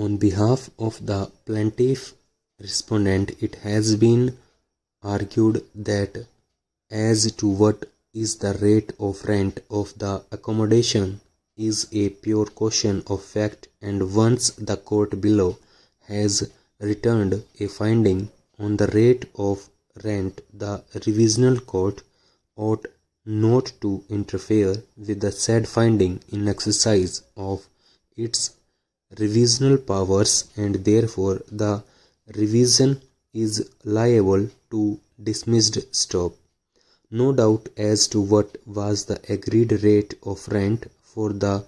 On behalf of the plaintiff respondent, it has been argued that as to what is the rate of rent of the accommodation is a pure question of fact, and once the court below has returned a finding on the rate of rent, the revisional court ought not to interfere with the said finding in exercise of its revisional powers, and therefore the revision is liable to dismissed stop. No doubt as to what was the agreed rate of rent for the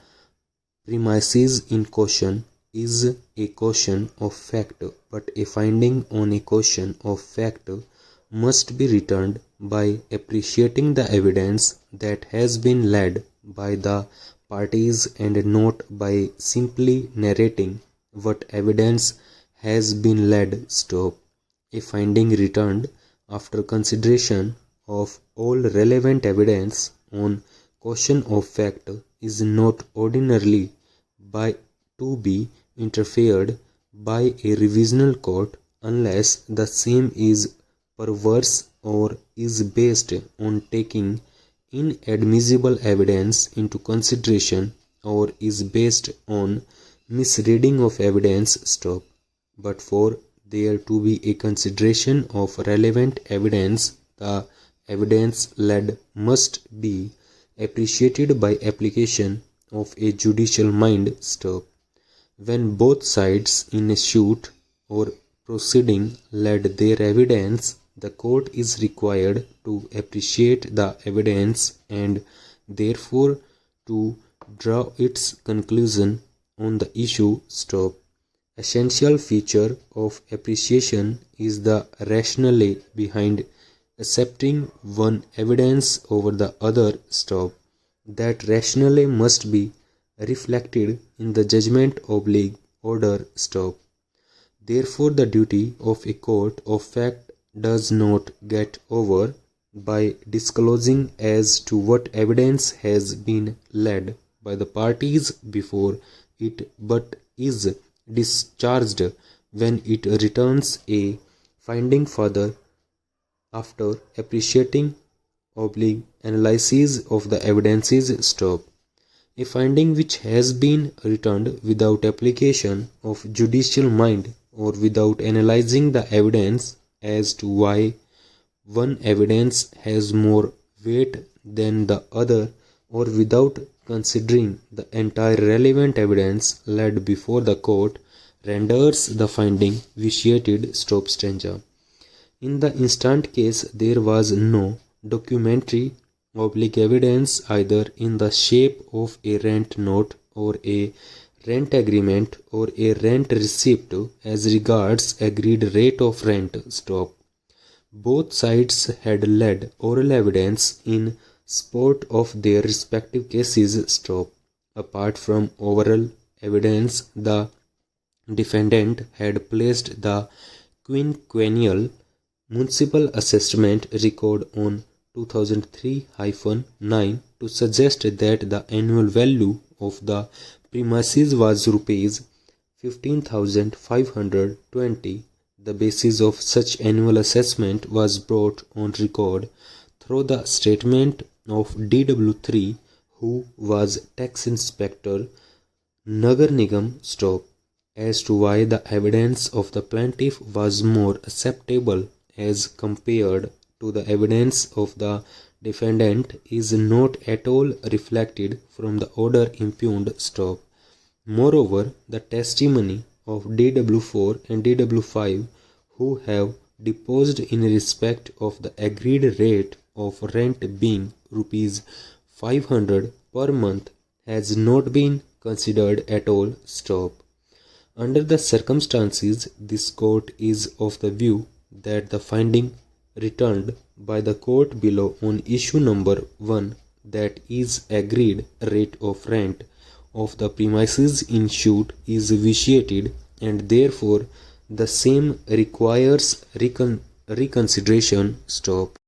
premises in question is a question of fact, but a finding on a question of fact must be returned by appreciating the evidence that has been led by the parties and not by simply narrating what evidence has been led. Stop. A finding returned after consideration of all relevant evidence on question of fact is not ordinarily to be interfered by a revisional court unless the same is perverse or is based on taking inadmissible evidence into consideration or is based on misreading of evidence. Stop. But for there to be a consideration of relevant evidence, the evidence led must be appreciated by application of a judicial mind. Stop. When both sides in a suit or proceeding led their evidence, the court is required to appreciate the evidence and therefore to draw its conclusion on the issue. Stop. Essential feature of appreciation is the rationale behind accepting one evidence over the other. Stop. That rationale must be reflected in the judgment order. Stop. Therefore, the duty of a court of fact does not get over by disclosing as to what evidence has been led by the parties before it, but is discharged when it returns a finding further after appreciating analysis of the evidences. Stop. A finding which has been returned without application of judicial mind or without analyzing the evidence as to why one evidence has more weight than the other, or without considering the entire relevant evidence laid before the court, renders the finding vitiated. Stop. Stanza. In the instant case, there was no documentary evidence either in the shape of a rent note or a rent agreement or a rent receipt as regards agreed rate of rent. Stop. Both sides had led oral evidence in support of their respective cases. Stop. Apart from oral evidence, the defendant had placed the quinquennial municipal assessment record on 2003-9 to suggest that the annual value of the premises was rupees 15,520. The basis of such annual assessment was brought on record through the statement of DW3, who was tax inspector, Nagar Nigam. Stop. As to why the evidence of the plaintiff was more acceptable as compared to the evidence of the defendant is not at all reflected from the order impugned. Stop. Moreover, the testimony of DW4 and DW5, who have deposed in respect of the agreed rate of rent being rupees 500 per month, has not been considered at all. Stop. Under the circumstances, this court is of the view that the finding returned by the court below on issue number 1, that is agreed rate of rent of the premises in suit, is vitiated, and therefore the same requires reconsideration. Stop.